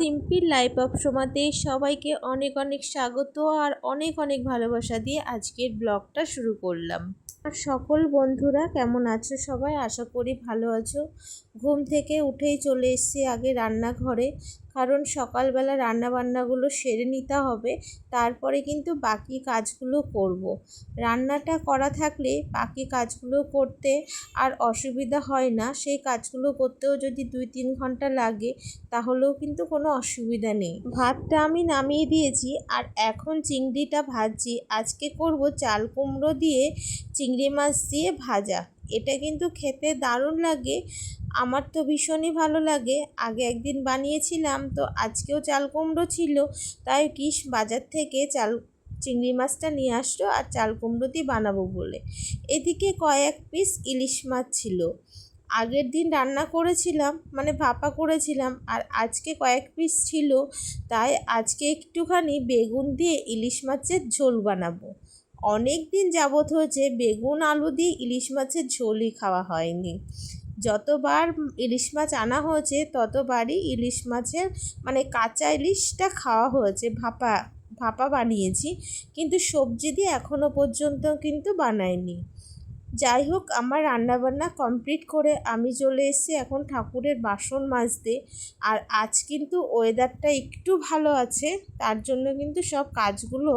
Simple life of সোমাতে সবাইকে অনেক অনেক স্বাগত আর অনেক অনেক ভালোবাসা দিয়ে আজকের ব্লগটা শুরু করলাম। আর সকল বন্ধুরা কেমন আছো সবাই? আশা করি ভালো আছো। ঘুম থেকে উঠেই চলে এসেছি আগে রান্নাঘরে, কারণ সকালবেলা রান্নাবান্নাগুলো সেরে নিতে হবে, তারপরে কিন্তু বাকি কাজগুলো করব। রান্নাটা করা থাকলে বাকি কাজগুলো করতে আর অসুবিধা হয় না। সেই কাজগুলো করতেও যদি 2-3 ঘন্টা লাগে তাহলেও কিন্তু কোনো অসুবিধা নেই। ভাতটা আমি নামিয়ে দিয়েছি আর এখন চিংড়িটা ভাজছি। আজকে করব চাল কুমড়ো দিয়ে চিংড়ি মাছ দিয়ে ভাজা। এটা কিন্তু খেতে দারুণ লাগে, আমার তো ভীষণই ভালো লাগে। আগে একদিন বানিয়েছিলাম, তো আজকেও চাল কুমড়ো ছিল, তাই বাজার থেকে চিংড়ি মাছটা নিয়ে আসলো আর চাল কুমড়ো দিয়ে বানাবো বলে। এদিকে কয়েক পিস ইলিশ মাছ ছিল, আগের দিন রান্না করেছিলাম, মানে ভাপা করেছিলাম, আর আজকে কয়েক পিস ছিল, তাই আজকে একটুখানি বেগুন দিয়ে ইলিশ মাছের ঝোল বানাবো। অনেক দিন যাবত হয়েছে বেগুন আলু দিয়ে ইলিশ মাছের ঝোলই খাওয়া হয়নি। যতবার ইলিশ মাছ আনা হয়েছে ততবারই ইলিশ মাছের মানে কাঁচা ইলিশটা খাওয়া হয়েছে, ভাপা বানিয়েছি, কিন্তু সবজি দিয়ে এখনও পর্যন্ত কিন্তু বানাইনি। যাই হোক, আমার রান্নাবান্না কমপ্লিট করে আমি চলে এসেছি এখন ঠাকুরের বাসন মাজতে। আর আজ কিন্তু ওয়েদারটা একটু ভালো আছে, তার জন্য কিন্তু সব কাজগুলো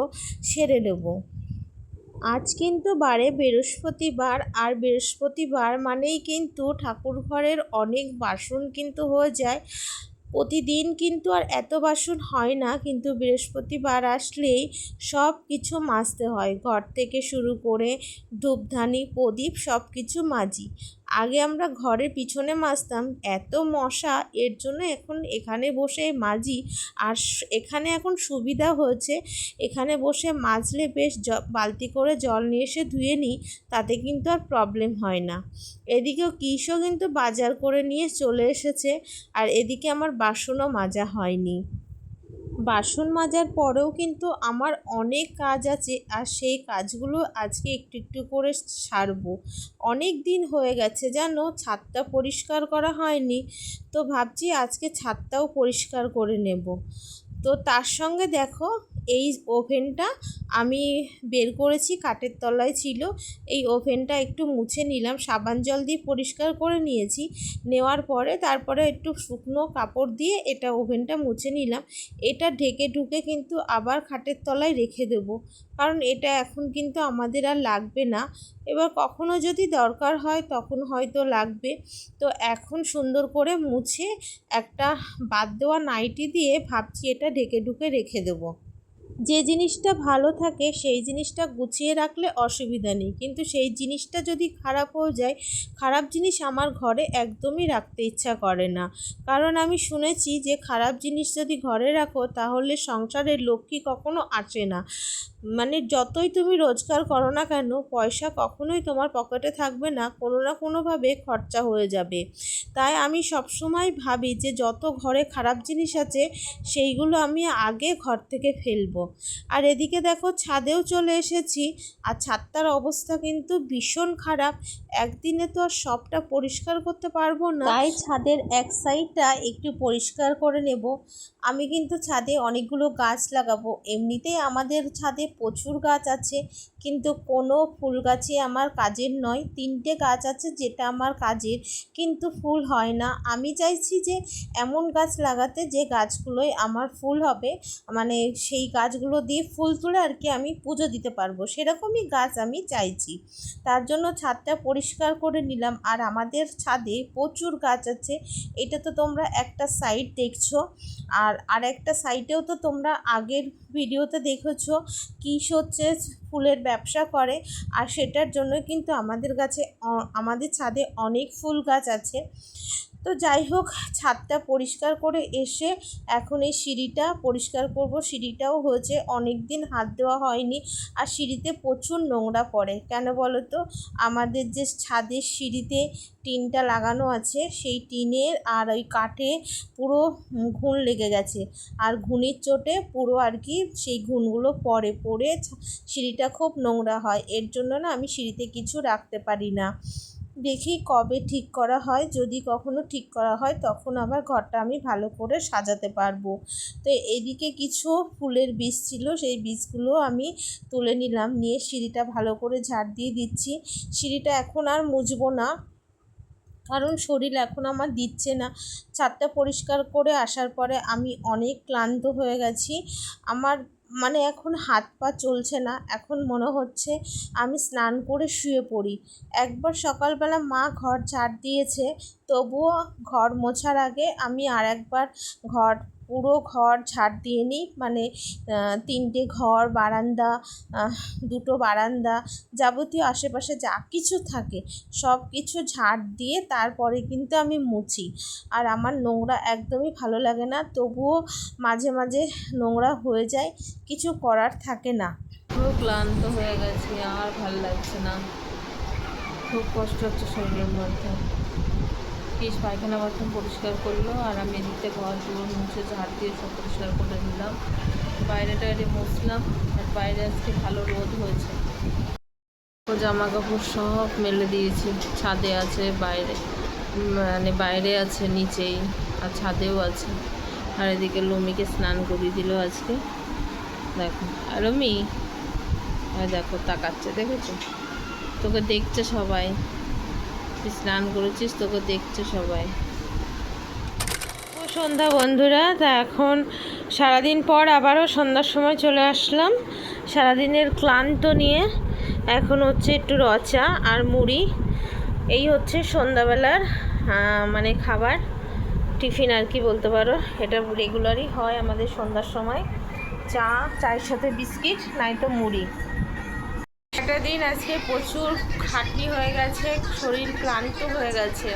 সেরে নেব। আজ কিন্তু বৃহস্পতিবার, আর বৃহস্পতিবার মানেই কিন্তু ঠাকুর ঘরের অনেক বাসন কিন্তু হয়ে যায়। প্রতিদিন কিন্তু আর এত বাসন হয় না, কিন্তু বৃহস্পতিবার আসলেই সব কিছু মাজতে হয়। ঘর থেকে শুরু করে ধূপধানি প্রদীপ সব কিছু মাজি। আগে আমরা ঘরের পিছনে মাজতাম, এত মশা, এর জন্য এখন এখানে বসে মাজি। আর এখানে এখন সুবিধা হয়েছে, এখানে বসে মাজলে বেশ বালতি করে জল নিয়ে এসে ধুয়ে নিই, তাতে কিন্তু আর প্রবলেম হয় না। এদিকেও কিশও কিন্তু বাজার করে নিয়ে চলে এসেছে, আর এদিকে আমার বাসনও মাজা হয়নি। বাসন মাজার পরেও কিন্তু আমার অনেক কাজ আছে, আর সেই কাজগুলো আজকে একটু একটু করে সারবো। অনেক দিন হয়ে গেছে জানো, ছাদটা পরিষ্কার করা হয়নি, তো ভাবছি আজকে ছাদটাও পরিষ্কার করে নেব। তো তার সঙ্গে দেখো, এই ওভেনটা আমি বের করেছি, কাঠের তলায় ছিল। এই ওভেনটা একটু মুছে নিলাম, সাবান জল দিয়ে পরিষ্কার করে নিয়েছি। নেওয়ার পরে তারপরে একটু শুকনো কাপড় দিয়ে এটা ওভেনটা মুছে নিলাম। এটা ঢেকে ঢুকে কিন্তু আবার খাটের তলায় রেখে দেব, কারণ এটা এখন কিন্তু আমাদের আর লাগবে না। এবার কখনো যদি দরকার হয় তখন হয়তো লাগবে। তো এখন সুন্দর করে মুছে একটা বাদ দেওয়া নাইটি দিয়ে ভাবছি এটা ঢেকে ঢুকে রেখে দেবো। যে জিনিসটা ভালো থাকে সেই জিনিসটা গুছিয়ে রাখলে অসুবিধা নেই, কিন্তু সেই জিনিসটা যদি খারাপ হয়ে যায়, খারাপ জিনিস আমার ঘরে একদমই রাখতে ইচ্ছা করে না। কারণ আমি শুনেছি যে খারাপ জিনিস যদি ঘরে রাখো তাহলে সংসারের লক্ষ্মী কখনো আসে না। মানে যতই তুমি রোজগার করো না কেন, পয়সা কখনোই তোমার পকেটে থাকবে না, কোনো না কোনোভাবে খরচা হয়ে যাবে। তাই আমি সবসময় ভাবি যে যত ঘরে খারাপ জিনিস আছে সেইগুলো আমি আগে ঘর থেকে ফেলবো। আর এদিকে দেখো, ছাদেও চলে এসেছি, আর ছাদটার অবস্থা কিন্তু ভীষণ খারাপ। একদিনে তো আর সবটা পরিষ্কার করতে পারবো না, তাই ছাদের এক সাইডটা একটু পরিষ্কার করে নেব। আমি কিন্তু ছাদে অনেকগুলো গাছ লাগাবো। এমনিতেই আমাদের ছাদে প্রচুর গাছ আছে, কিন্তু কোনো ফুল গাছই আমার কাজের নয়। 3টে গাছ আছে যেটা আমার কাজের, কিন্তু ফুল হয় না। আমি চাইছি যে এমন গাছ লাগাতে যে গাছগুলোয় আমার ফুল হবে, মানে সেই গাছগুলো দিয়ে ফুল তুলে আর কি আমি পুজো দিতে পারবো, সেরকমই গাছ আমি চাইছি। তার জন্য ছাদটা পরিষ্কার করে নিলাম। আর আমাদের ছাদে প্রচুর গাছ আছে, এটা তো তোমরা একটা সাইড দেখছো, আর একটা সাইডেও তো তোমরা আগের ভিডিওতে দেখেছো হচ্ছে ফুলের ব্যবসা করে, আর সেটার জন্য কিন্তু আমাদের ছাদে অনেক ফুল গাছ আছে। তো যাই হোক, ছাদটা পরিষ্কার করে এসে এখন এই সিঁড়িটা পরিষ্কার করব। সিঁড়িটাও হয়েছে, অনেক দিন হাত দেওয়া হয়নি, আর সিঁড়িতে প্রচুর নোংরা পড়ে। কেন বলো তো, আমাদের যে ছাদের সিঁড়িতে টিনটা লাগানো আছে, সেই টিনের আর ওই কাঠে পুরো ঘুণ লেগে গেছে, আর ঘুণের চোটে পুরো আর কি সেই ঘুণগুলো পড়ে সিঁড়িটা খুব নোংরা হয়। এর জন্য না আমি সিঁড়িতে কিছু রাখতে পারি না। দেখি কবে ঠিক করা হয়। যদি কখনো ঠিক করা হয় তখন আবার ঘরটা আমি ভালো করে সাজাতে পারবো। তো এদিকে কিছু ফুলের বীজ ছিল, সেই বীজগুলো আমি তুলে নিলাম, নিয়ে সিঁড়িটা ভালো করে ঝাড় দিয়ে দিচ্ছি। সিঁড়িটা এখন আর মুছবো না, কারণ শরীর এখন আমার দিচ্ছে না। ছাদটা পরিষ্কার করে আসার পরে আমি অনেক ক্লান্ত হয়ে গেছি। আমার মানে এখন হাত পা চলছে না। এখন মনে হচ্ছে আমি স্নান করে শুয়ে পড়ি। একবার সকালবেলা মা ঘর ঝাড় দিয়েছে, তবুও ঘর মোছার আগে আমি আর একবার পুরো ঘর ঝাড় দিয়ে নিই। মানে 3টে ঘর, বারান্দা, 2টো বারান্দা, যাবতীয় আশেপাশে যা কিছু থাকে সব কিছু ঝাড় দিয়ে তারপরে কিন্তু আমি মুছি। আর আমার নোংরা একদমই ভালো লাগে না, তবুও মাঝে মাঝে নোংরা হয়ে যায়, কিছু করার থাকে না। খুব ক্লান্ত হয়ে গেছি, আর ভালো লাগছে না, খুব কষ্ট হচ্ছে শরীরের মধ্যে। পিস পায়খানা বাথরুম পরিষ্কার করলো, আর আমি এদিকে ঘর দুয়ার মুছে ঝাড় দিয়ে সব পরিষ্কার করে নিলাম। বাইরে টাইরে মুছলাম, আর বাইরে আজকে ভালো রোদ হয়েছে। জামা কাপড় সব মেলে দিয়েছি, ছাদে আছে, বাইরে মানে বাইরে আছে, নিচেই, আর ছাদেও আছে। আর এদিকে লুমিকে স্নান করিয়ে দিল আজকে, দেখো। আর লুমি দেখো তাকাচ্ছে, দেখেছো? তোকে দেখছে সবাই, তুই স্নান করেছিস, তোকে দেখছে সবাই। সন্ধ্যা বন্ধুরা, তা এখন সারাদিন পর আবারও সন্ধ্যার সময় চলে আসলাম। সারাদিনের ক্লান্ত নিয়ে এখন হচ্ছে একটু রচা আর মুড়ি, এই হচ্ছে সন্ধ্যাবেলার মানে খাবার, টিফিন আর কি বলতে পারো। এটা রেগুলারই হয় আমাদের সন্ধ্যার সময়, চায়ের সাথে বিস্কিট নয়তো মুড়ি। একটা দিন আজকে প্রচুর খাটনি হয়ে গেছে, শরীর ক্লান্ত হয়ে গেছে।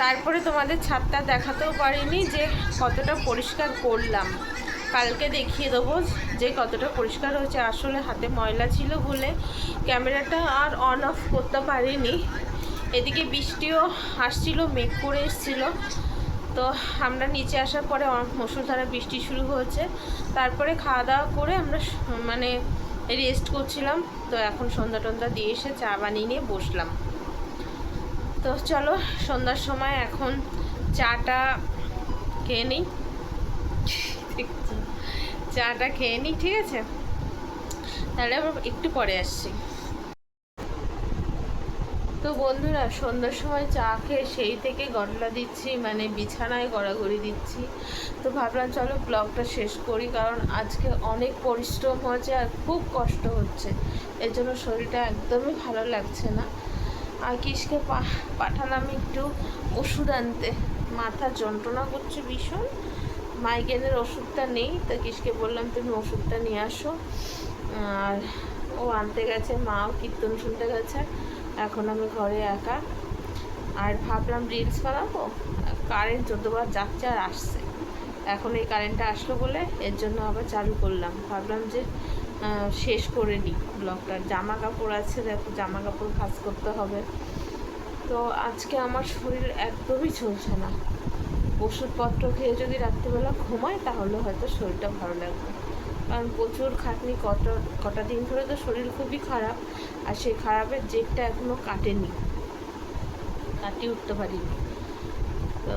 তারপরে তোমাদের ছাদটা দেখাতেও পারিনি যে কতটা পরিষ্কার করলাম। কালকে দেখিয়ে দেবো যে কতটা পরিষ্কার হয়েছে। আসলে হাতে ময়লা ছিল বলে ক্যামেরাটা আর অন অফ করতে পারিনি। এদিকে বৃষ্টিও আসছিল, মেঘ করে এসেছিলো। তো আমরা নিচে আসার পরে মুষলধারে বৃষ্টি শুরু হয়েছে। তারপরে খাওয়া দাওয়া করে আমরা মানে রেস্ট করছিলাম। তো এখন সন্ধ্যা টন্ধা দিয়ে এসে চা বানিয়ে নিয়ে বসলাম। তো চলো সন্ধ্যার সময় এখন চাটা খেয়ে নিই, চাটা খেয়ে নিই, ঠিক আছে? তাহলে আবার একটু পরে আসছি। তো বন্ধুরা, সন্ধ্যার সময় চা খেয়ে সেই থেকে গড়লা দিচ্ছি, মানে বিছানায় গড়াগড়ি দিচ্ছি। তো ভাবলাম চলো ব্লগটা শেষ করি, কারণ আজকে অনেক পরিশ্রম হয়েছে আর খুব কষ্ট হচ্ছে, এর জন্য শরীরটা একদমই ভালো লাগছে না। আর কিসকে পাঠালাম একটু ওষুধ আনতে, মাথা যন্ত্রণা করছে ভীষণ, মাইগ্রেনের ওষুধটা নেই। তো কিসকে বললাম তুমি ওষুধটা নিয়ে আসো, আর ও আনতে গেছে, মাও কীর্তন শুনতে গেছে। এখন আমি ঘরে একা, আর ভাবলাম রিলস বানাবো। কারেন্ট 14বার যাচ্ছে আর আসছে, এখন এই কারেন্টটা আসলো বলে এর জন্য আবার চালু করলাম। ভাবলাম যে শেষ করে নিই ব্লগটা। জামা কাপড় আছে, দেখো জামা কাপড় ভাঁজ করতে হবে। তো আজকে আমার শরীর একদমই চলছে না। ওষুধপত্র খেয়ে যদি রাত্রিবেলা ঘুমাই তাহলে হয়তো শরীরটা ভালো লাগবে, কারণ প্রচুর খাটনি, কটা দিন ধরে তো শরীর খুবই খারাপ। আর সেই খারাপের জেরটা এখনও কাটিয়ে উঠতে পারিনি। তো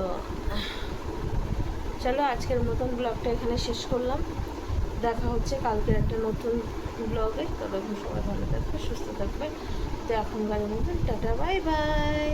চলো আজকের মতন ব্লগটা এখানে শেষ করলাম। দেখা হচ্ছে কালকের একটা নতুন ব্লগে। ততক্ষণ সবাই ভালো থাকবে, সুস্থ থাকবে। তো এখনকার মতন টাটা, বাই বাই।